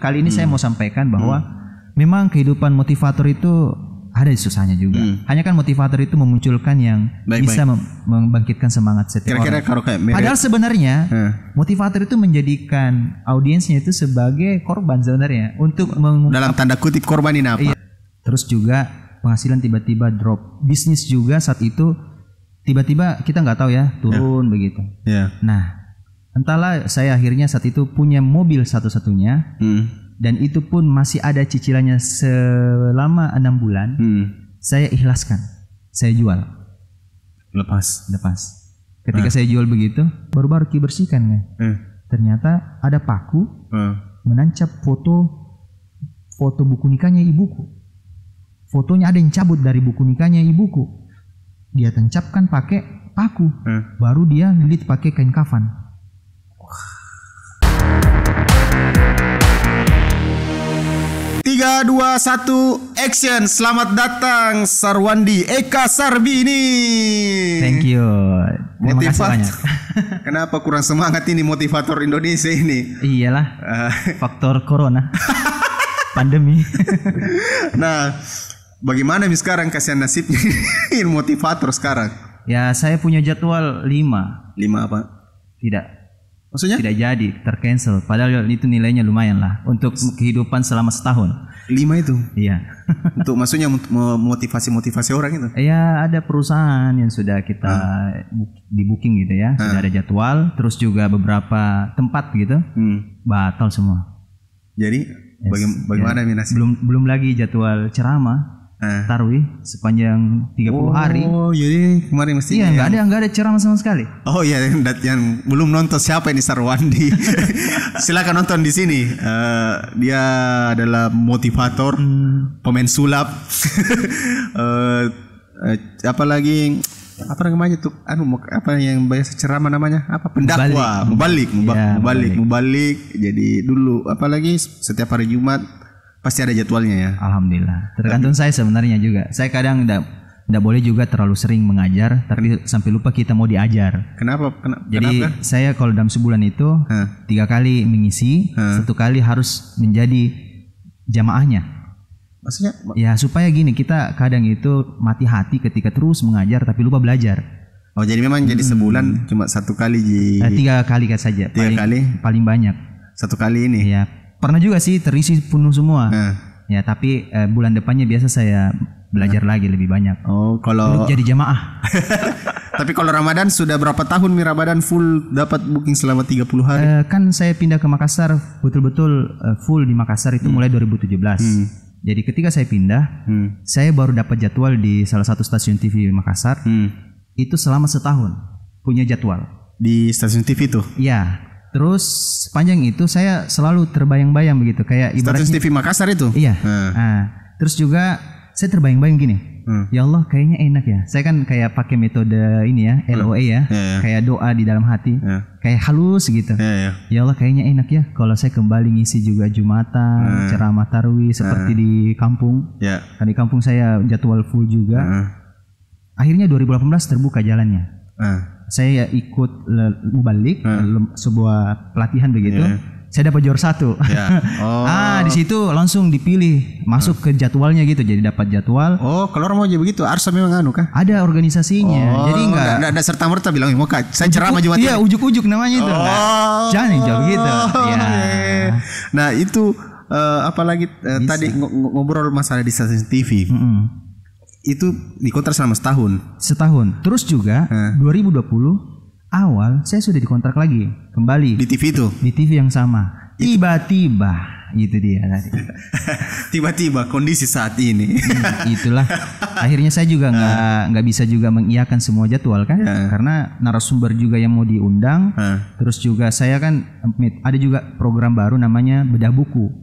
Kali ini saya mau sampaikan bahwa memang kehidupan motivator itu ada susahnya juga. Hanya kan motivator itu memunculkan yang bisa membangkitkan semangat setiap orang. Kalau kayak padahal sebenarnya motivator itu menjadikan audiensnya itu sebagai korban sebenarnya untuk dalam tanda kutip korban ini apa? Iya. Terus juga penghasilan tiba-tiba drop, bisnis juga saat itu tiba-tiba kita nggak tahu ya turun begitu. Nah, entahlah saya akhirnya saat itu punya mobil satu-satunya dan itu pun masih ada cicilannya selama 6 bulan. Saya ikhlaskan, saya jual. Lepas. Ketika saya jual begitu, baru-baru bersihkan ya. Ternyata ada paku menancap foto buku nikahnya ibuku. Fotonya ada yang cabut dari buku nikahnya ibuku. Dia tancapkan pakai paku, baru dia lilit pakai kain kafan. 3, 2, 1, action. Selamat datang Sarwandi Eka Sarbini. Thank you. Motivator. Kenapa kurang semangat ini motivator Indonesia ini? Iyalah, faktor corona, pandemi. Nah, bagaimana nih sekarang kasihan nasibnya motivator sekarang? Ya, saya punya jadwal 5 apa? Tidak. Maksudnya? Tidak jadi, tercancel. Padahal itu nilainya lumayan lah untuk kehidupan selama setahun. 5 itu? Iya. Untuk maksudnya motivasi orang itu? Ya, ada perusahaan yang sudah kita di booking gitu ya. Sudah ada jadwal. Terus juga beberapa tempat gitu. Batal semua. Jadi bagaimana nasib? Belum lagi jadwal ceramah. Tarwih sepanjang 30 hari. Oh, jadi kemarin mesti. Iya, enggak ada ceramah sama sekali. Oh iya, yang belum nonton siapa ini Sarwandi? Silakan nonton di sini. Dia adalah motivator, pemain sulap. Apalagi apa namanya tuh? Apa yang biasa ceramah namanya? Apa pendakwa? Mubalik. Jadi dulu apalagi setiap hari Jumat pasti ada jadwalnya ya. Alhamdulillah. Tergantung saya sebenarnya juga. Saya kadang enggak boleh juga terlalu sering mengajar, tapi sampai lupa kita mau diajar. Kenapa? Jadi saya kalau dalam sebulan itu 3 kali mengisi, 1 kali harus menjadi jamaahnya. Maksudnya? Ya supaya gini, kita kadang itu mati hati ketika terus mengajar tapi lupa belajar. Oh, jadi memang jadi sebulan cuma 1 kali 3 kali saja. 3 kali? Paling banyak. 1 kali ini? Ya. Pernah juga sih terisi penuh semua. Ya, tapi bulan depannya biasa saya belajar lagi lebih banyak. Oh, kalau untuk jadi jamaah. Tapi kalau Ramadan sudah berapa tahun Ramadan full dapat booking selama 30 hari? Kan saya pindah ke Makassar betul-betul full di Makassar itu mulai 2017. Jadi ketika saya pindah, saya baru dapat jadwal di salah satu stasiun TV Makassar. Itu selama setahun punya jadwal. Di stasiun TV itu? Iya. Terus sepanjang itu saya selalu terbayang-bayang begitu, kayak ibaratnya stasiun TV Makassar itu. Iya. Terus juga saya terbayang-bayang gini. Ya Allah, kayaknya enak ya. Saya kan kayak pakai metode ini ya, LOA ya. Kayak doa di dalam hati. Kayak halus gitu. Ya Allah, kayaknya enak ya kalau saya kembali ngisi juga Jumatan, ceramah tarwih seperti di kampung. Kan di kampung saya jadwal full juga. Akhirnya 2018 terbuka jalannya. Saya ikut mubalik, sebuah pelatihan begitu. Saya dapat juara 1. Di situ langsung dipilih masuk ke jadwalnya gitu. Jadi dapat jadwal. Oh, kalau orang mau jadi begitu harus memang kah? Ada organisasinya. Jadi enggak ada serta merta bilang mau saya ceramah Jumat. Iya, ujuk-ujuk namanya itu. Jangan jauh gitu. Ya. Nah, itu apalagi tadi ngobrol masalah di stasiun TV. Itu dikontrak selama setahun. Terus juga 2020 awal saya sudah dikontrak lagi kembali di TV itu, di TV yang sama. Tiba-tiba itu dia tadi. Tiba-tiba kondisi saat ini. Itulah. Akhirnya saya juga nggak bisa juga mengiyakan semua jadwal kan, karena narasumber juga yang mau diundang. Terus juga saya kan ada juga program baru namanya bedah buku.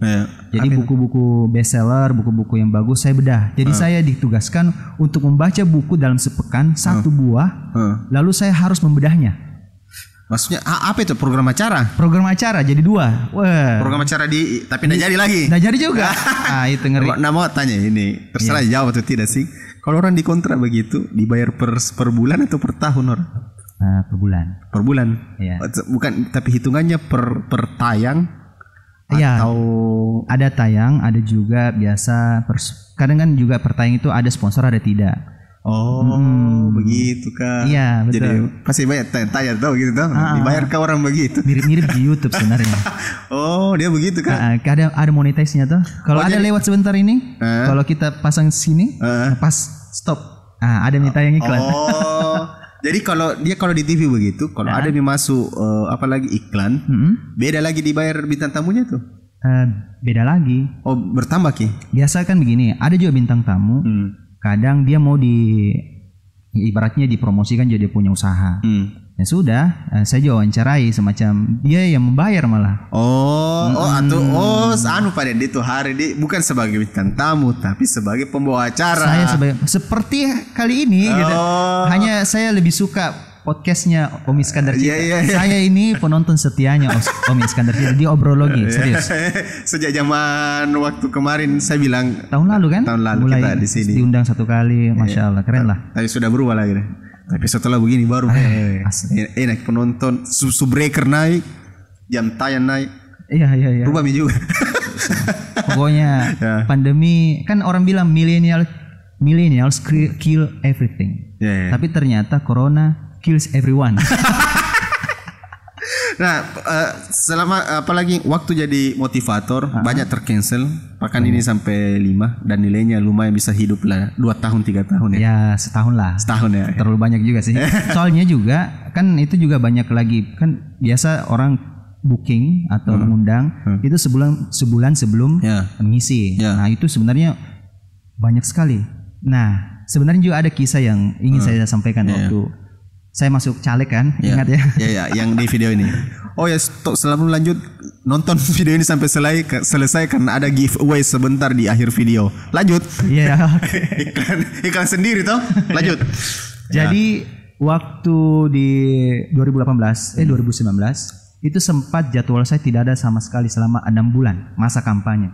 Jadi buku-buku bestseller, buku-buku yang bagus saya bedah. Jadi saya ditugaskan untuk membaca buku dalam sepekan 1 buah, lalu saya harus membedahnya. Maksudnya apa itu program acara? Program acara jadi 2. Wah. Program acara tapi enggak jadi lagi. Enggak jadi juga. Itu ngeri. Nah, mau tanya ini, terserah jawab atau tidak sih. Kalau orang dikontrak begitu, dibayar per bulan atau per tahun orang? Per bulan. Per bulan. Iya. Bukan, tapi hitungannya per tayang atau ada tayang, ada juga biasa. Kadang kan juga pertayang itu ada sponsor, ada tidak. Oh, begitu kan? Iya, betul. Jadi pasti banyak tanya tahu gitu tahu. Dibayar ke orang begitu. Mirip-mirip di YouTube sebenarnya. Oh, dia begitu kan? Ada monetize-nya tuh. Kalau ada lewat sebentar ini, kalau kita pasang sini, pas stop. Ada tayang iklan. Oh. Jadi kalau di TV begitu, kalau ada yang masuk apalagi iklan, beda lagi dibayar bintang tamunya tuh. Beda lagi. Oh, bertambah Ki? Biasa kan begini, ada juga bintang tamu. Kadang dia mau ibaratnya dipromosikan jadi punya usaha. Ya sudah, saya juga wawancarai semacam dia yang membayar malah. Anu pada itu hari bukan sebagai bintang tamu tapi sebagai pembawa acara. Saya seperti kali ini gitu. Hanya saya lebih suka podcastnya Om Iskandar Cita. Saya ini penonton setianya Om Iskandar Cita. Dia obrologi, serius. Sejak zaman waktu kemarin saya bilang. Tahun lalu kan? Tahun lalu mulai kita di sini. Diundang 1 kali, masya Allah, keren lah. Tapi sudah berubah lagi deh. Tapi setelah begini baru enak penonton, subbreaker naik, jam tayang naik. Iya. Rubah juga. Pokoknya pandemi kan orang bilang millennials kill everything. Tapi ternyata corona kills everyone. Nah, selama apalagi waktu jadi motivator banyak tercancel. Bahkan ini sampai 5 dan nilainya lumayan bisa hidup lah 2 tahun 3 tahun ya. Ya setahun lah. Setahun ya. Terlalu banyak juga sih. Soalnya juga kan itu juga banyak lagi kan biasa orang booking atau mengundang itu sebulan sebelum mengisi. Nah itu sebenarnya banyak sekali. Nah sebenarnya juga ada kisah yang ingin saya sampaikan waktu saya masuk caleg kan, ingat ya? Iya, yang di video ini. Oh ya, sebelum lanjut nonton video ini sampai selesai karena ada giveaway sebentar di akhir video. Lanjut. Iya. Iklan sendiri toh. Lanjut. Jadi waktu di 2019 itu sempat jadwal saya tidak ada sama sekali selama 6 bulan masa kampanye.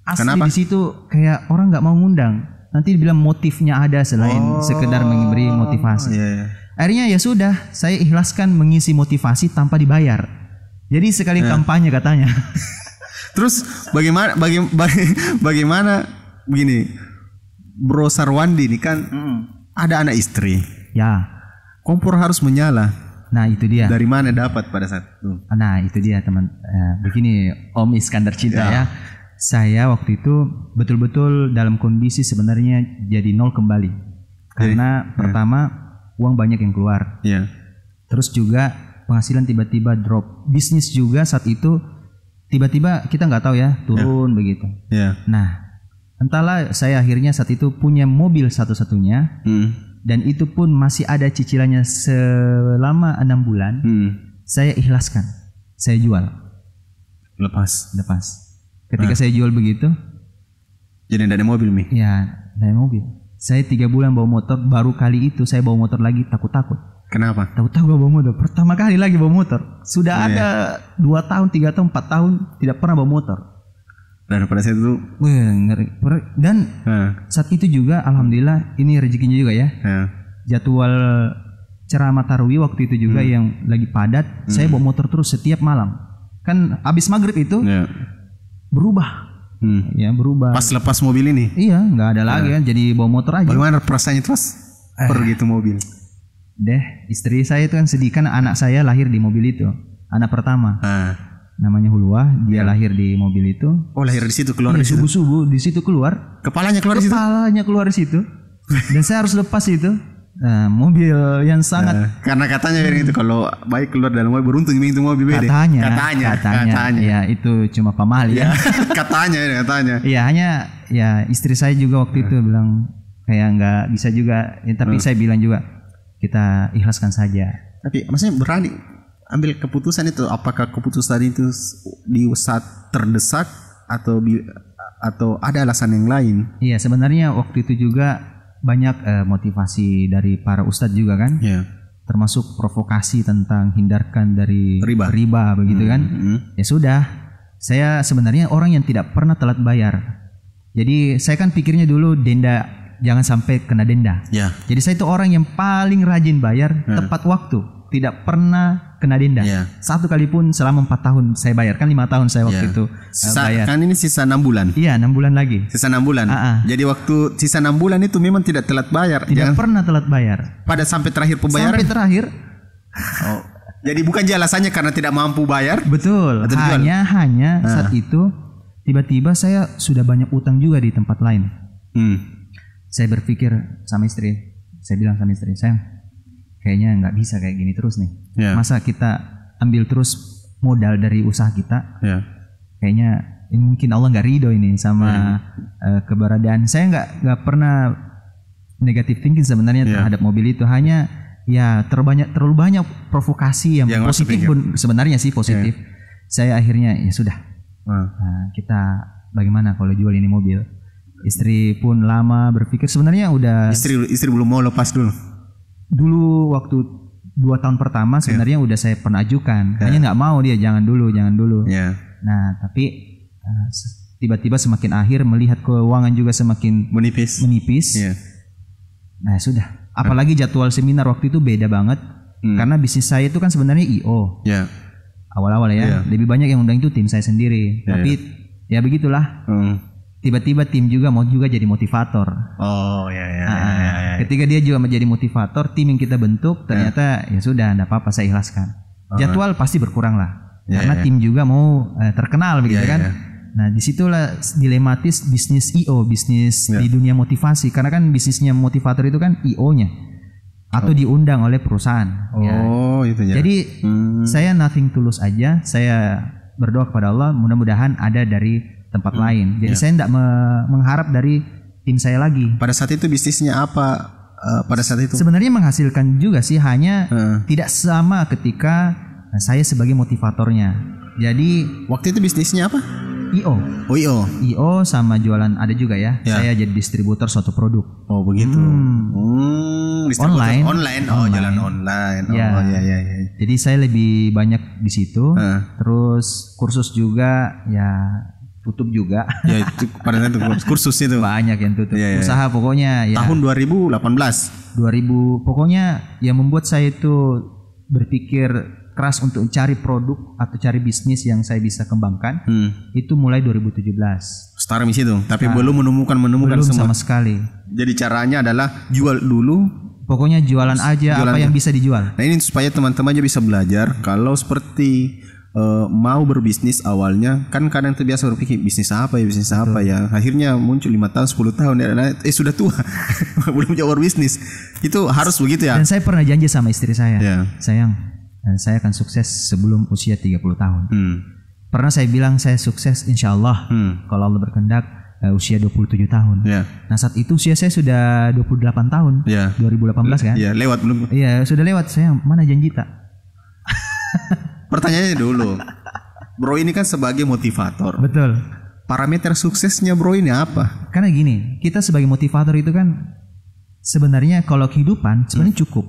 Asli di situ kayak orang nggak mau ngundang. Nanti dibilang motifnya ada selain sekedar memberi motivasi. Akhirnya ya sudah, saya ikhlaskan mengisi motivasi tanpa dibayar. Jadi sekali kampanye katanya. Terus bagaimana begini, Bro Sarwandi ini kan ada anak istri. Ya. Kompor harus menyala. Nah itu dia. Dari mana dapat pada saat itu? Nah itu dia teman. Begini Om Iskandar Cita ya. Saya waktu itu betul-betul dalam kondisi sebenarnya jadi nol kembali. Karena pertama uang banyak yang keluar. Terus juga penghasilan tiba-tiba drop. Bisnis juga saat itu tiba-tiba kita nggak tahu ya turun begitu. Nah, entahlah saya akhirnya saat itu punya mobil satu-satunya dan itu pun masih ada cicilannya selama 6 bulan. Saya ikhlaskan, saya jual. Lepas. Ketika saya jual begitu, jadi tidak ada mobil Mi? Ya, tidak ada mobil. Saya 3 bulan bawa motor, baru kali itu saya bawa motor lagi takut-takut. Kenapa? Takut-takut bawa motor. Pertama kali lagi bawa motor. Sudah ada 2 tahun, 3 tahun, 4 tahun tidak pernah bawa motor. Dan pada saat itu ngeri. Dan saat itu juga alhamdulillah ini rezekinya juga ya. Jadwal ceramah tarawih waktu itu juga yang lagi padat, saya bawa motor terus setiap malam. Kan habis maghrib itu berubah. Ya berubah. Pas lepas mobil ini? Iya, nggak ada lagi kan, jadi bawa motor aja. Bagaimana perasaannya terus? Pergi itu mobil? Istri saya itu kan sedih kan anak saya lahir di mobil itu, anak pertama. Namanya Hulwa, dia lahir di mobil itu. Oh lahir di situ, keluar di situ? Subuh-subuh di situ keluar. Kepalanya keluar di situ? Kepalanya keluar di situ. Dan saya harus lepas itu. Mobil yang sangat karena katanya itu kalau baik keluar dalam mobil beruntung itu mobil beda. Katanya. Ya itu cuma pamali ya. katanya. Iya hanya ya istri saya juga waktu itu bilang kayak nggak bisa juga. Tapi saya bilang juga kita ikhlaskan saja. Tapi maksudnya berani ambil keputusan itu. Apakah keputusan itu di saat terdesak atau ada alasan yang lain? Iya sebenarnya waktu itu juga banyak motivasi dari para ustadz juga kan, termasuk provokasi tentang hindarkan dari riba begitu kan. Ya sudah, saya sebenarnya orang yang tidak pernah telat bayar. Jadi saya kan pikirnya dulu denda jangan sampai kena denda. Jadi saya itu orang yang paling rajin bayar tepat waktu, tidak pernah kena denda. Satu kali pun selama 4 tahun saya bayar. Kan 5 tahun saya waktu itu bayar. Kan ini sisa 6 bulan. Iya, 6 bulan lagi. Sisa 6 bulan. Jadi waktu sisa 6 bulan itu memang tidak telat bayar. Tidak pernah telat bayar. Pada sampai terakhir pembayaran. Sampai terakhir. Oh. Jadi bukan alasannya karena tidak mampu bayar. Betul. Hanya saat itu tiba-tiba saya sudah banyak utang juga di tempat lain. Saya berpikir sama istri. Saya bilang sama istri, sayang, kayaknya nggak bisa kayak gini terus nih. Masa kita ambil terus modal dari usaha kita? Kayaknya mungkin Allah nggak ridho ini sama keberadaan. Saya nggak pernah negatif thinking sebenarnya terhadap mobil itu. Hanya ya terlalu banyak provokasi yang positif pun sebenarnya sih positif. Saya akhirnya ya sudah. Kita bagaimana kalau jual ini mobil? Istri pun lama berpikir, sebenarnya udah istri belum mau lepas dulu waktu 2 tahun pertama sebenarnya udah saya pernah ajukan, hanya nggak mau dia, jangan dulu. Nah tapi tiba-tiba semakin akhir melihat keuangan juga semakin menipis. Nah sudah, apalagi jadwal seminar waktu itu beda banget karena bisnis saya itu kan sebenarnya IO awal-awal lebih banyak yang undang itu tim saya sendiri, tapi ya begitulah. Tiba-tiba tim juga mau jadi motivator. Ketika dia juga menjadi motivator, tim yang kita bentuk ternyata ya sudah, enggak apa-apa, saya ikhlaskan. Jadwal pasti berkurang lah, karena tim juga mau terkenal begitu kan. Nah disitulah dilematis bisnis IO, bisnis di dunia motivasi, karena kan bisnisnya motivator itu kan IO-nya atau diundang oleh perusahaan. Jadi saya nothing tulus aja, saya berdoa kepada Allah mudah-mudahan ada dari tempat lain. Jadi saya tidak mengharap dari tim saya lagi. Pada saat itu bisnisnya apa? Pada saat itu sebenarnya menghasilkan juga sih, hanya tidak sama ketika saya sebagai motivatornya. Jadi waktu itu bisnisnya apa? IO. IO sama jualan ada juga ya. Saya jadi distributor suatu produk. Oh begitu. Online. Jalan online. Jadi saya lebih banyak di situ. Terus kursus juga tutup juga. Itu pada saat itu kursus itu banyak yang tutup. Usaha pokoknya tahun 2018. Pokoknya yang membuat saya itu berpikir keras untuk cari produk atau cari bisnis yang saya bisa kembangkan. Itu mulai 2017. Start di situ, tapi belum menemukan belum semua. Sama sekali. Jadi caranya adalah jual dulu. Pokoknya jualan aja apa yang bisa dijual. Nah ini supaya teman-teman aja bisa belajar kalau seperti mau berbisnis awalnya kan kadang terbiasa berpikir bisnis apa ya, akhirnya muncul 5 tahun 10 tahun sudah tua belum jauh berbisnis. Itu harus begitu ya. Dan saya pernah janji sama istri saya, sayang, saya akan sukses sebelum usia 30 tahun. Pernah saya bilang saya sukses insya Allah kalau Allah berkehendak usia 27 tahun. Nah saat itu usia saya sudah 28 tahun. 2018 kan. Lewat belum? Iya sudah lewat. Saya mana janji tak? Pertanyaannya dulu, bro ini kan sebagai motivator. Betul. Parameter suksesnya bro ini apa? Karena gini, kita sebagai motivator itu kan sebenarnya kalau kehidupan sebenarnya cukup.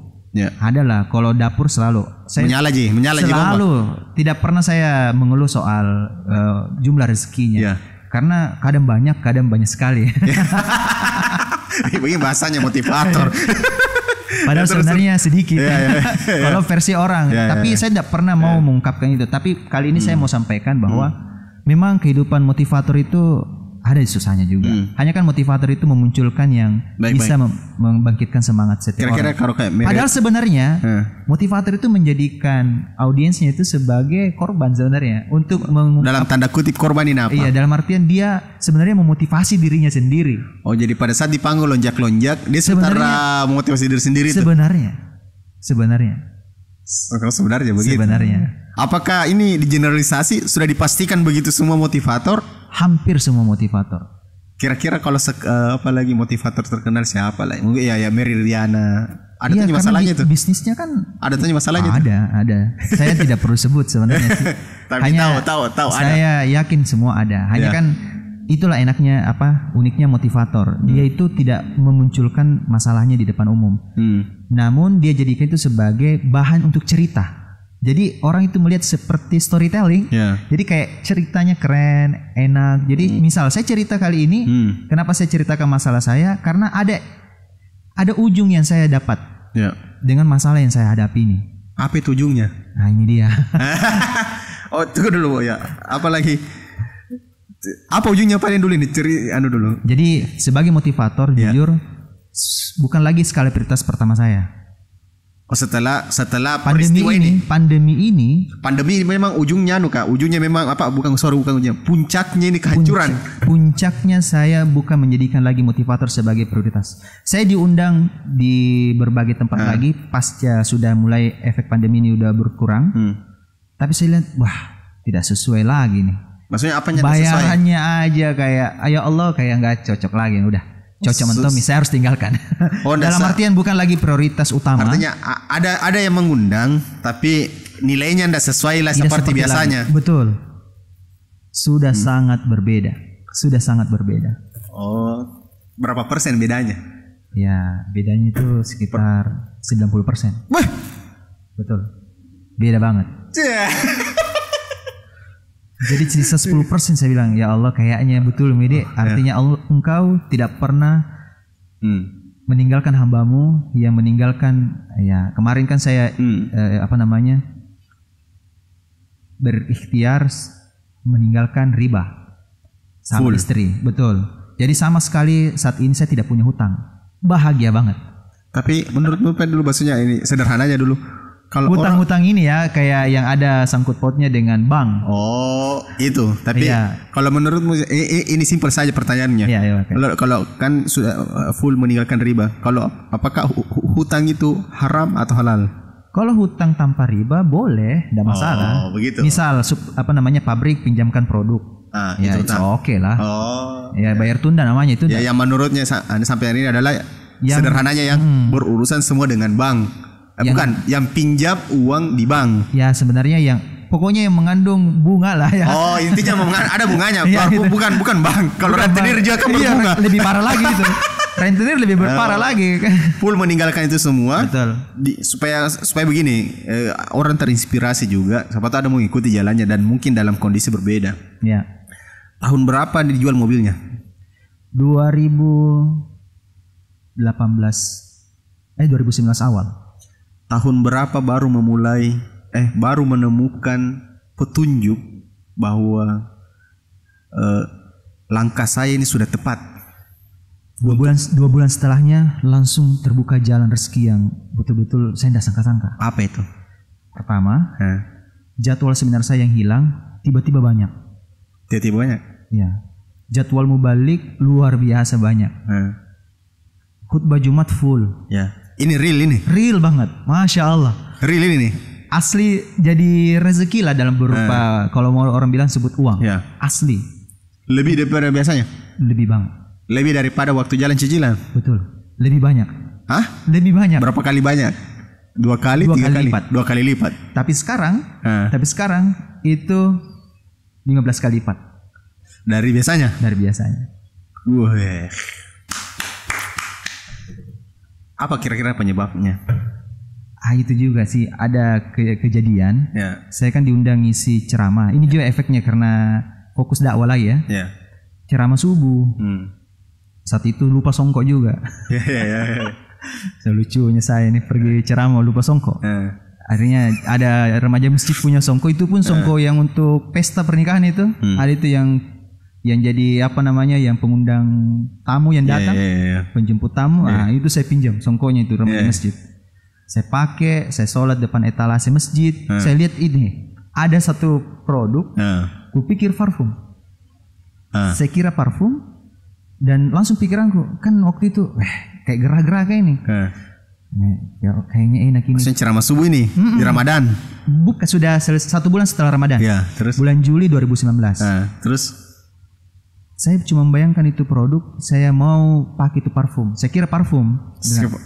Adalah kalau dapur selalu. Saya menyala selalu. Tidak pernah saya mengeluh soal jumlah rezekinya. Karena kadang banyak sekali. Begini bahasanya motivator. Padahal sebenarnya sedikit. Kalau versi orang. Tapi saya tidak pernah mau mengungkapkan itu. Tapi kali ini saya mau sampaikan bahwa memang kehidupan motivator itu ada susahnya juga. Hanya kan motivator itu memunculkan yang bisa membangkitkan semangat setiap orang. Kalau kayak padahal sebenarnya motivator itu menjadikan audiensnya itu sebagai korban sebenarnya untuk dalam tanda kutip korban ini apa? Iya, dalam artian dia sebenarnya memotivasi dirinya sendiri. Oh, jadi pada saat di panggung lonjak-lonjak dia sebenarnya memotivasi diri sendiri. Sebenarnya begitu. Sebenarnya. Apakah ini digeneralisasi sudah dipastikan begitu semua motivator? Hampir semua motivator. Kira-kira kalau apalagi motivator terkenal siapa lah? Mungkin ya Mary Riana. Ada tanya masalahnya tuh. Bisnisnya kan ada tanya masalahnya. Ada. Saya tidak perlu sebut sebenarnya. Tapi hanya tahu saya ada. Yakin semua ada. Hanya kan itulah enaknya uniknya motivator. Dia itu tidak memunculkan masalahnya di depan umum. Namun dia jadikan itu sebagai bahan untuk cerita. Jadi orang itu melihat seperti storytelling. Jadi kayak ceritanya keren, enak. Jadi misal saya cerita kali ini, kenapa saya ceritakan masalah saya? Karena ada ujung yang saya dapat dengan masalah yang saya hadapi ini. Apa itu ujungnya? Nah ini dia. Oh tunggu dulu ya. Apa lagi? Apa ujungnya paling dulu ini? Dulu. Jadi sebagai motivator jujur bukan lagi skala prioritas pertama saya. Oh setelah pandemi ini memang ujungnya ujungnya memang apa? Bukan ujungnya. Puncaknya ini kehancuran. Puncaknya saya bukan menjadikan lagi motivator sebagai prioritas. Saya diundang di berbagai tempat lagi pasca sudah mulai efek pandemi ini udah berkurang. Tapi saya lihat wah tidak sesuai lagi nih. Maksudnya apanya bayarannya aja kayak ya Allah kayak nggak cocok lagi udah. Cocok mentok saya harus tinggalkan. Dalam artian bukan lagi prioritas utama. Artinya ada yang mengundang tapi nilainya tidak sesuai lah seperti biasanya. Lagi. Betul. Sudah sangat berbeda. Oh, berapa persen bedanya? Ya, bedanya itu sekitar 90%. Wah. Betul. Beda banget. Jadi sisa 10% saya bilang ya Allah kayaknya betul Mede. Artinya Allah, engkau tidak pernah meninggalkan hambamu yang meninggalkan ya kemarin kan saya berikhtiar meninggalkan riba sama istri. Betul. Jadi sama sekali saat ini saya tidak punya hutang. Bahagia banget. Tapi menurutmu dulu maksudnya ini sederhananya dulu. Kalau hutang-hutang ini ya kayak yang ada sangkut pautnya dengan bank. Oh, itu. Tapi kalau menurutmu ini simpel saja pertanyaannya. Iya, Kalau kan sudah full meninggalkan riba, kalau apakah hutang itu haram atau halal? Kalau hutang tanpa riba boleh, tidak masalah. Oh, begitu. Misal pabrik pinjamkan produk. Ya, itu oke lah. Oh. Ya, bayar tunda namanya itu. Ya, yang menurutnya sampai hari ini adalah sederhananya yang berurusan semua dengan bank. Yang pinjam uang di bank. Ya sebenarnya pokoknya yang mengandung bunga lah ya. Oh intinya ada bunganya. bukan bank. Kalau rentenir juga kan berbunga. Lebih parah lagi itu. Rentenir lebih berparah lagi. Full meninggalkan itu semua. Betul. Supaya begini orang terinspirasi juga. Siapa tahu ada mau mengikuti jalannya dan mungkin dalam kondisi berbeda. Ya. Tahun berapa dijual mobilnya? 2019 awal. Tahun berapa baru menemukan petunjuk bahwa langkah saya ini sudah tepat? 2 bulan setelahnya langsung terbuka jalan rezeki yang betul-betul saya tidak sangka-sangka. Apa itu? Pertama, jadwal seminar saya yang hilang tiba-tiba banyak. Tiba-tiba banyak? Ya. Jadwal mubalik luar biasa banyak. Khutbah Jumat full. Ya. Ini real banget, masya Allah. Real ini nih. Asli jadi rezeki lah dalam berupa kalau mau orang bilang sebut uang. Ya. Asli. Lebih daripada biasanya? Lebih banget. Lebih daripada waktu jalan cicilan? Betul. Lebih banyak. Hah? Lebih banyak. Berapa kali banyak? 2 kali, 3 kali lipat. 2 kali lipat. Tapi sekarang itu 15 kali lipat. Dari biasanya? Dari biasanya. Wah. Apa kira-kira penyebabnya? Itu juga sih ada kejadian. Ya. Saya kan diundang ngisi ceramah. Ini juga efeknya karena fokus dakwah lagi ya. Ya. Ceramah subuh. Saat itu lupa songkok juga. Ya. Lucunya saya ini pergi ceramah lupa songkok. Akhirnya ada remaja masjid punya songkok, itu pun songkok yang untuk pesta pernikahan itu. Ada itu yang jadi yang pengundang tamu yang datang, penjemput tamu. Itu saya pinjam songkonya itu remaja masjid. Saya pakai, saya sholat depan etalase masjid. Saya lihat ini ada satu produk, kupikir parfum. Saya kira parfum dan langsung pikiranku kan waktu itu kayak gerah-gerah kayak ini. Ya, kayaknya enak ini. Maksudnya ceramah subuh ini di Ramadan? Bukan, sudah 1 bulan setelah Ramadan. Ya, terus? Bulan Juli 2019. Terus? Saya cuma membayangkan itu produk, saya mau pakai itu parfum. Saya kira parfum.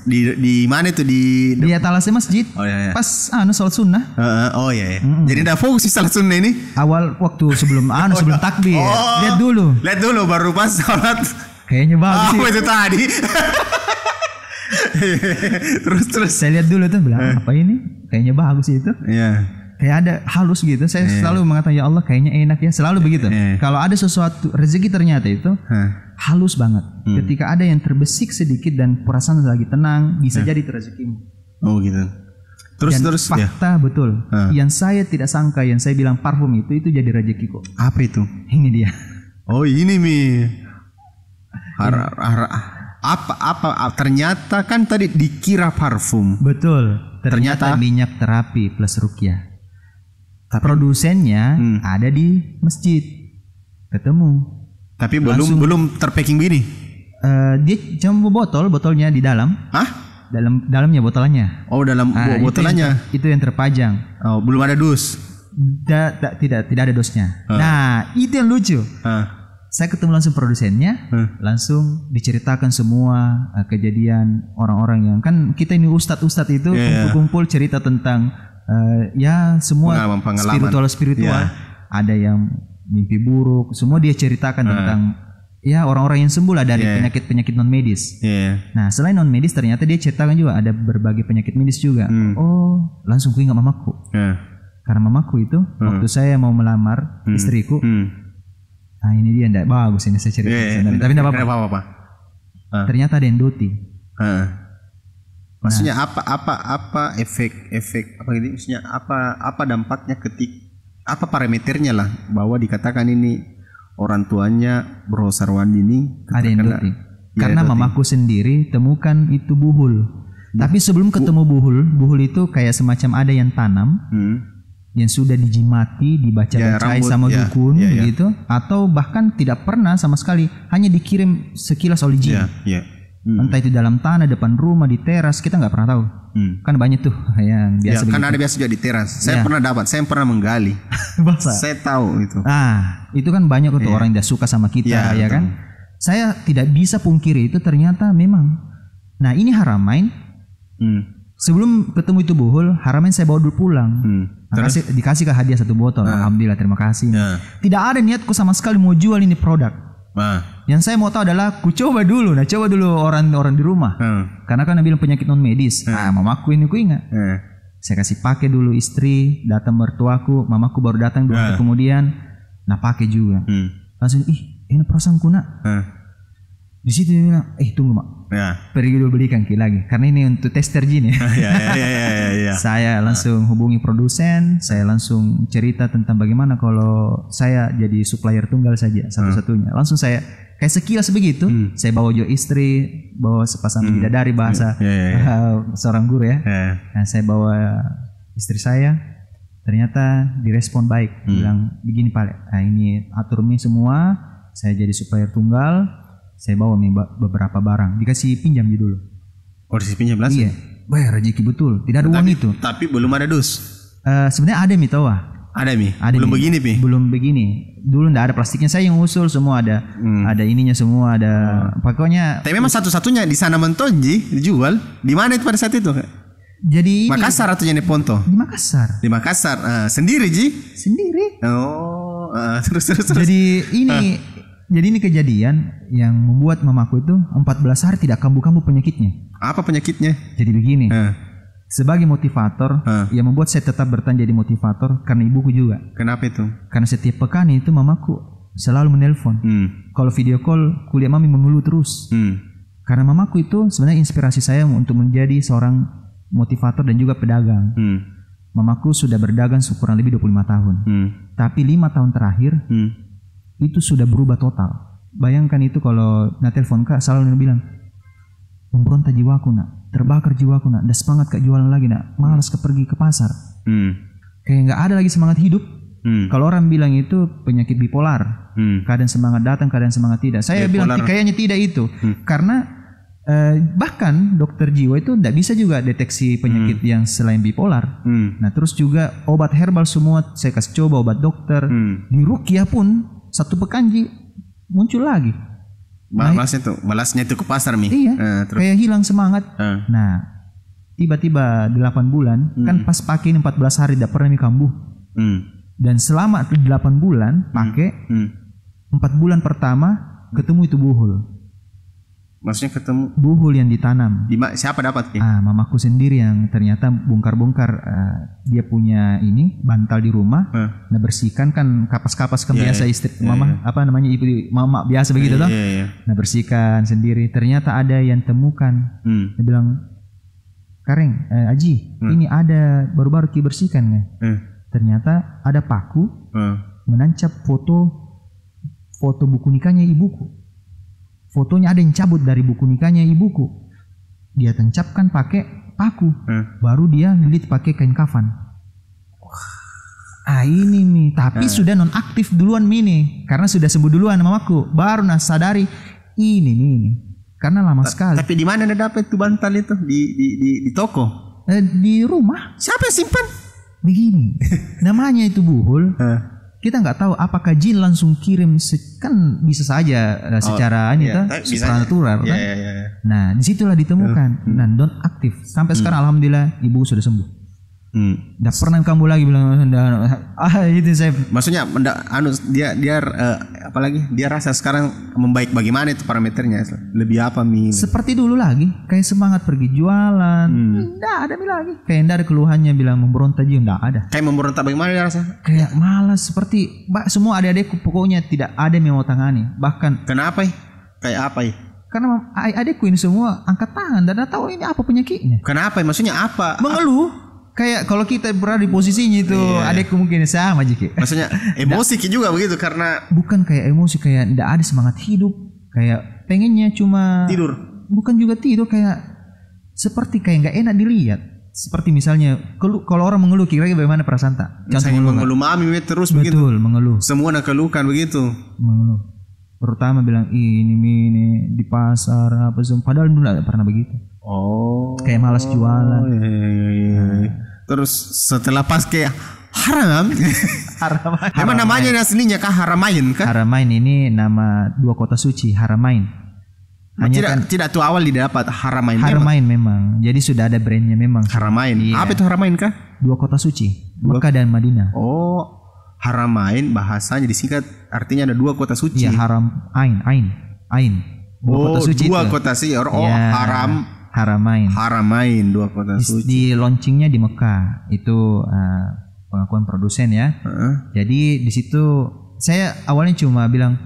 Di mana itu di etalase masjid. Oh iya. Pas sholat sunnah. Oh iya. Jadi enggak fokus di sholat sunnah ini. Awal waktu sebelum sebelum takbir. Lihat dulu baru pas sholat. Kayaknya bagus sih. Itu tadi. terus saya lihat dulu tuh bilang apa ini? Kayaknya bagus sih itu. Iya. Kayak ada halus gitu. Saya selalu mengatakan ya Allah kayaknya enak ya. Selalu begitu. Kalau ada sesuatu rezeki ternyata itu halus banget. Ketika ada yang terbesik sedikit dan perasaan lagi tenang, bisa jadi itu rezekimu. Oh gitu. Terus fakta betul. Yang saya tidak sangka, yang saya bilang parfum itu jadi rezekiku. Apa itu? Ini dia. Oh ini Mi. Apa ternyata kan tadi dikira parfum. Betul. Ternyata minyak terapi plus ruqyah. Produsennya ada di masjid. Ketemu. Tapi belum terpacking begini. Dia cuma botolnya di dalam. Hah? Dalamnya botolannya. Oh, dalam botolannya. Itu yang terpajang. Oh, belum ada dus. Tidak ada dosnya. Nah, itu yang lucu. Saya ketemu langsung produsennya, langsung diceritakan semua kejadian orang-orang yang kan kita ini ustadz itu kumpul-kumpul cerita tentang ya semua spiritual. Ada yang mimpi buruk, semua dia ceritakan tentang ya orang-orang yang sembuh lah dari penyakit-penyakit non medis. Nah selain non medis ternyata dia ceritakan juga ada berbagai penyakit medis juga. Oh langsung ku ingat mamaku. Karena mamaku itu waktu saya mau melamar istriku. Nah ini dia ndak bagus ini saya cerita. Tapi ndak apa-apa. Ternyata ada endoti. Maksudnya apa efek apa gitu? Maksudnya apa dampaknya apa parameternya lah bahwa dikatakan ini orang tuanya Bro Sarwandi ini ada endoti. Karena mamaku sendiri temukan itu buhul. Tapi sebelum ketemu buhul itu kayak semacam ada yang tanam, yang sudah dijimati, dibaca bacai sama dukun gitu, atau bahkan tidak pernah sama sekali, hanya dikirim sekilas oleh jin. Entah itu dalam tanah, depan rumah, di teras, kita nggak pernah tahu. Kan banyak tuh yang biasa. Kan ada biasa juga di teras. Saya pernah dapat, saya pernah menggali. Saya tahu itu. Itu kan banyak tuh orang yang tidak suka sama kita, ya kan? Saya tidak bisa pungkiri itu ternyata memang. Nah ini Haramain. Sebelum ketemu itu buhul, Haramain saya bawa dulu pulang. Dikasih ke hadiah 1 botol. Alhamdulillah, terima kasih. Tidak ada niatku sama sekali mau jual ini produk. Yang saya mau tahu adalah ku coba dulu orang-orang di rumah. Karena kan bilang penyakit non medis. Mamaku ini ku ingat. Saya kasih pakai dulu istri, datang mertuaku, mamaku baru datang 2 hari kemudian. Nah pakai juga. Langsung ini perasaanku nak. Di situ dia bilang, tunggu mak. Pergi dulu belikan lagi. Karena ini untuk tester jin ya. Saya langsung hubungi produsen, saya langsung cerita tentang bagaimana kalau saya jadi supplier tunggal saja satu-satunya. Langsung saya kayak sekilas begitu, saya bawa jo istri, bawa sepasang bidadari bahasa seorang guru ya. Nah, saya bawa istri saya, ternyata direspon baik, bilang begini Pak, ini atur mie semua, saya jadi supplier tunggal. Saya bawa nih beberapa barang, dikasih pinjam dulu. Oh dikasih pinjam langsung? Iya, bayar rezeki betul, tidak ada uang itu. Tapi belum ada dus? Sebenarnya ada Mi tawa. Ada Mi? Belum begini Pi? Belum begini, dulu ndak ada plastiknya, saya yang usul semua ada. Ada ininya semua, ada pokoknya. Tapi memang satu-satunya di sana Mentonji dijual, di mana itu pada saat itu? Jadi Makassar atau Jane Ponto? Di Makassar. Di Makassar, sendiri Ji? Sendiri. Oh, terus. Jadi ini kejadian yang membuat mamaku itu 14 hari tidak kambuh-kambuh penyakitnya. Apa penyakitnya? Jadi begini. Sebagai motivator, yang membuat saya tetap bertahan jadi motivator karena ibuku juga. Kenapa itu? Karena setiap pekan itu mamaku selalu menelpon. Kalau video call, kuliah mami mengeluh terus. Karena mamaku itu sebenarnya inspirasi saya untuk menjadi seorang motivator dan juga pedagang. Mamaku sudah berdagang kurang lebih 25 tahun. Tapi 5 tahun terakhir itu sudah berubah total. Bayangkan itu kalau nak telepon kak selalu bilang, memberontak jiwaku nak, terbakar jiwaku nak, dah semangat kak jualan lagi nak, malas pergi ke pasar. Kayak nggak ada lagi semangat hidup. Kalau orang bilang itu penyakit bipolar, kadang semangat datang, kadang semangat tidak. Saya bilang kayaknya tidak itu, karena bahkan dokter jiwa itu tidak bisa juga deteksi penyakit yang selain bipolar. Nah terus juga obat herbal semua saya kasih coba, obat dokter, di ruqyah pun 1 pekan muncul lagi. Balasnya itu ke pasar Mi. Iya. Kayak hilang semangat. Nah, tiba-tiba 8 bulan kan pas pakai 14 hari tidak pernah kambuh. Dan selama 8 bulan pakai 4 bulan pertama ketemu itu buhul. Maksudnya ketemu buhul yang ditanam. Siapa dapat? Mamaku sendiri yang ternyata bongkar-bongkar, dia punya ini bantal di rumah. Nah bersihkan kan kapas-kapas kan biasa istri mama apa namanya ibu mama biasa begitu toh. Nah bersihkan sendiri. Ternyata ada yang temukan. Dia bilang Kareng, Aji, ini ada baru-baru Ki bersihkan ya. Ternyata ada paku menancap foto buku nikahnya ibuku. Fotonya ada yang cabut dari buku nikahnya ibuku. Dia tancapkan pakai paku, baru dia lilit pakai kain kafan. Ini nih, tapi sudah nonaktif duluan nih, karena sudah sembuh duluan mamaku. Baru sadari ini nih. Karena lama sekali. Tapi di mana Anda dapat itu bantal itu? Di toko? Di rumah. Siapa yang simpan? Begini, namanya itu buhul. Kita nggak tahu apakah jin langsung kirim, kan bisa saja secara supranatural kan. Nah disitulah ditemukan. Nah non aktif sampai sekarang alhamdulillah ibu sudah sembuh. Nggak pernah kamu lagi bilang itu saya. Maksudnya dia apalagi dia rasa sekarang membaik, bagaimana itu parameternya? Lebih apa Mi? Seperti dulu lagi, kayak semangat pergi jualan. Nggak ada Mi lagi. Kayak nggak ada keluhannya bilang memberontak juga nggak ada. Kayak memberontak bagaimana dia rasa? Kayak malas seperti semua adik-adikku pokoknya tidak ada yang mau tangani. Bahkan kenapa ya? Kayak apa ya? Karena adikku ini semua angkat tangan dan tahu ini apa penyakitnya. Kenapa? Maksudnya apa? Mengeluh. Kayak kalau kita berada di posisinya itu, adekku mungkin sama Jiki. Maksudnya emosi juga begitu karena bukan kayak emosi, kayak tidak ada semangat hidup, kayak pengennya cuma tidur. Bukan juga tidur, kayak seperti kayak nggak enak dilihat. Seperti misalnya kalau orang mengeluh kira-kira bagaimana perasaan tak? Misalnya mengeluh mami terus begitu. Betul, mengeluh. Semua nak keluhkan begitu. Mengeluh. Pertama bilang ini di pasar apa semua, padahal dulu tidak pernah begitu. Kayak malas jualan. Terus setelah pas kayak haram. Emang namanya aslinya kah Haramain kah? Haramain ini nama dua kota suci, Haramain. Hanya tidak tuh awal didapat Haramain. Haramain memang. Jadi sudah ada brandnya memang. Haramain. Iya. Apa itu Haramain kah? Dua kota suci, Mekah dan Madinah. Haramain bahasanya disingkat artinya ada dua kota suci. Iya, haram ain. Dua kota suci. Dua kota suci. Haramain dua kota suci. Di launchingnya di Mekah itu pengakuan produsen ya. Jadi di situ saya awalnya cuma bilang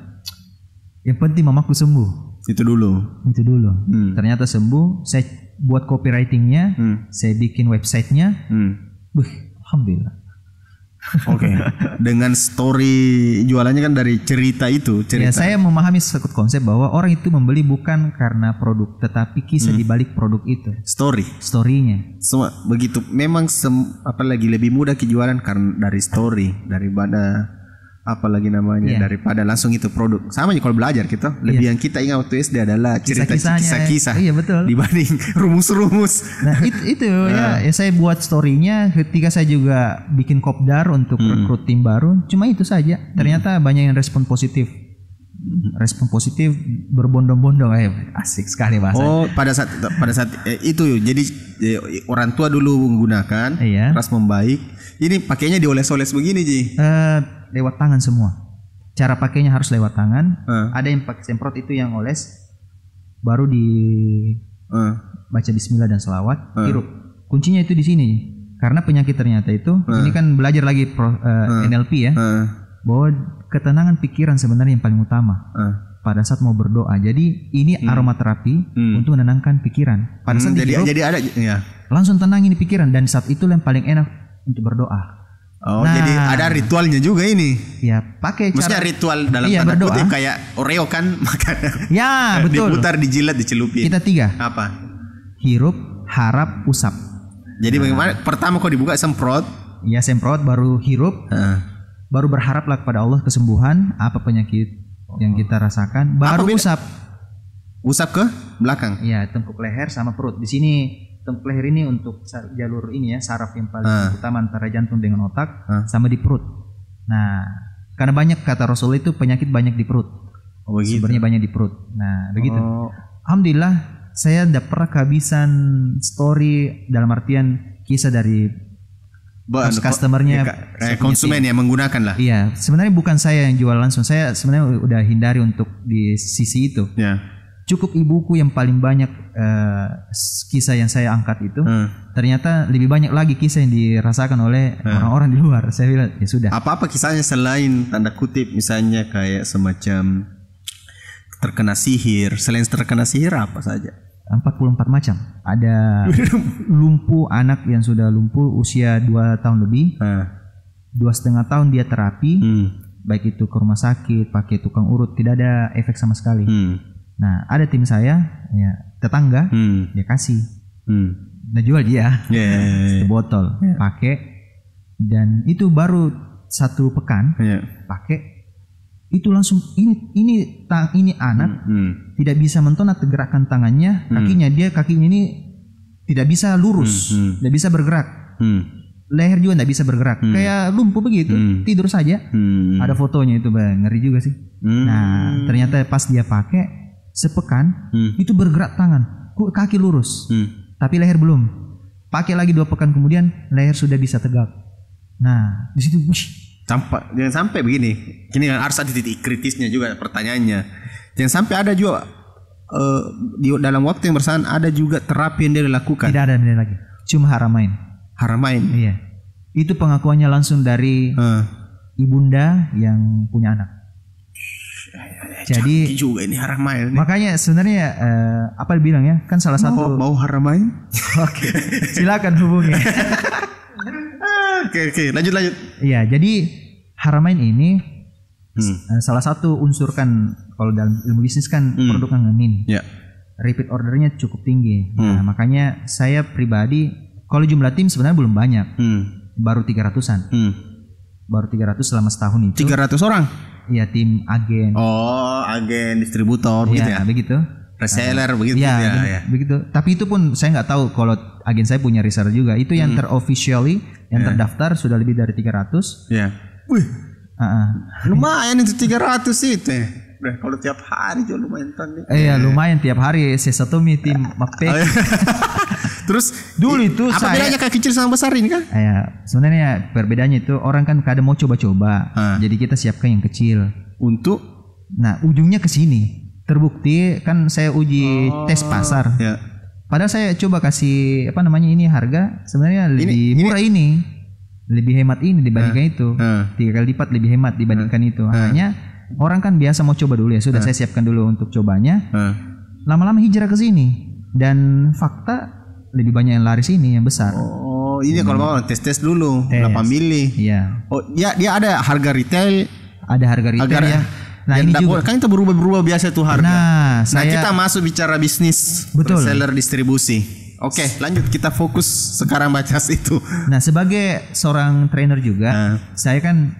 yang penting mamaku sembuh. Itu dulu. Ternyata sembuh. Saya buat copywritingnya, saya bikin websitenya. Alhamdulillah. Oke. Dengan story jualannya kan dari cerita itu. Ya, saya memahami satu konsep bahwa orang itu membeli bukan karena produk, tetapi kisah di balik produk itu. Storynya. Semua begitu. Memang apalagi lebih mudah jualan karena dari story daripada apalagi namanya daripada langsung itu produk. Sama aja kalau belajar kita lebih yang kita ingat waktu SD adalah kisah-kisah. Iya betul. Dibanding rumus-rumus. Nah itu ya saya buat storynya ketika saya juga bikin kopdar untuk rekrut tim baru. Cuma itu saja. Ternyata banyak yang respon positif. Respon positif berbondong-bondong, asik sekali bahasanya. Pada saat itu jadi orang tua dulu menggunakan, terus membaik. Ini pakainya dioles-oles begini Ji. Lewat tangan semua. Cara pakainya harus lewat tangan. Ada yang pakai semprot itu yang oles, baru baca Bismillah dan selawat, hirup. Kuncinya itu di sini. Karena penyakit ternyata itu, ini kan belajar lagi NLP ya, bahwa ketenangan pikiran sebenarnya yang paling utama pada saat mau berdoa. Jadi ini aromaterapi untuk menenangkan pikiran. Pada saat jadi ada langsung tenangin pikiran, dan saat itu yang paling enak untuk berdoa. Jadi ada ritualnya juga ini. Ya, pakai cara. Maksudnya ritual dalam tanda kutip kayak Oreo kan makan. Ya, betul. Diputar, dijilat, dicelupin. Kita 3. Apa? Hirup, harap, usap. Jadi bagaimana? Pertama kau dibuka semprot. Ya, semprot, baru hirup. Baru berharaplah kepada Allah kesembuhan apa penyakit yang kita rasakan. Baru usap. Usap ke belakang. Ya, tengkuk leher sama perut. Di sini tengkuk leher ini untuk jalur ini ya, saraf yang paling utama antara jantung dengan otak, sama di perut. Nah, karena banyak kata Rasul itu penyakit banyak di perut. Sebenarnya banyak di perut. Nah, begitu. Alhamdulillah saya tidak pernah kehabisan story dalam artian kisah dari customernya, konsumen yang menggunakan lah. Iya, sebenarnya bukan saya yang jual langsung. Saya sebenarnya udah hindari untuk di sisi itu. Cukup ibuku yang paling banyak kisah yang saya angkat itu. Ternyata lebih banyak lagi kisah yang dirasakan oleh orang-orang di luar. Saya bilang ya sudah. Apa-apa kisahnya selain tanda kutip misalnya kayak semacam terkena sihir. Selain terkena sihir apa saja? 44 macam. Ada lumpuh, anak yang sudah lumpuh usia 2 tahun lebih. 2,5 tahun dia terapi. Baik itu ke rumah sakit, pakai tukang urut, tidak ada efek sama sekali. Nah, ada tim saya, ya, tetangga, dia kasih. Nah, jual dia. Satu botol, pakai. Dan itu baru 1 pekan, pakai. Itu langsung ini anak tidak bisa mentonat gerakan tangannya, kakinya ini tidak bisa lurus, tidak bisa bergerak, leher juga tidak bisa bergerak, kayak lumpuh begitu, tidur saja. Ada fotonya itu, Bang, ngeri juga sih. Nah, ternyata pas dia pakai sepekan itu bergerak tangan, kaki lurus, tapi leher belum. Pakai lagi 2 pekan kemudian leher sudah bisa tegak. Nah, di situ jangan sampai begini. Ini kan harus ada titik kritisnya juga pertanyaannya. Jangan sampai ada juga di dalam waktu yang bersamaan ada juga terapi yang dia lakukan. Tidak ada lagi. Cuma Haramain. Iya. Itu pengakuannya langsung dari ibunda yang punya anak. Jadi juga ini Haramain. Makanya sebenarnya apa dibilang ya? Kan salah satu mau Haramain? Oke. Silakan hubungi. Oke, lanjut. Iya, jadi Haramain ini salah satu unsur kan kalau dalam ilmu bisnis kan produk ngamin. Repeat ordernya cukup tinggi. Nah, makanya saya pribadi kalau jumlah tim sebenarnya belum banyak. Baru 300-an. Baru 300 selama setahun itu. 300 orang? Iya, tim agen. Oh, agen distributor begitu ya? Begitu. Reseller begitu ya. Begitu. Tapi itu pun saya nggak tahu kalau agen saya punya reseller juga. Itu yang terofficially, yang terdaftar sudah lebih dari 300. Iya. Wih. Lumayan itu 300 itu. Kalau tiap hari juga lumayan nih. Iya, lumayan tiap hari Sesatomi tim Mapek. Terus dulu itu apa bedanya kaki kecil sama besar ini kan? Sebenarnya perbedaannya itu orang kan kadang mau coba-coba. Jadi kita siapkan yang kecil untuk ujungnya ke sini. Terbukti kan saya uji tes pasar. Padahal saya coba kasih ini harga sebenarnya lebih murah ini. Lebih hemat ini dibandingkan itu. 3 kali lipat lebih hemat dibandingkan itu. Hanya orang kan biasa mau coba dulu ya. Sudah saya siapkan dulu untuk cobanya. Lama-lama hijrah ke sini. Dan fakta lebih banyak yang laris ini yang besar. Oh, ini kalau mau tes dulu, berapa mili? Iya. Oh, dia ada harga retail. Ada harga retail ya. Nah, ini juga kan kita berubah biasa tuh harga. Nah, kita masuk bicara bisnis, reseller distribusi. Oke, lanjut kita fokus sekarang bahas itu. Nah, sebagai seorang trainer juga, saya kan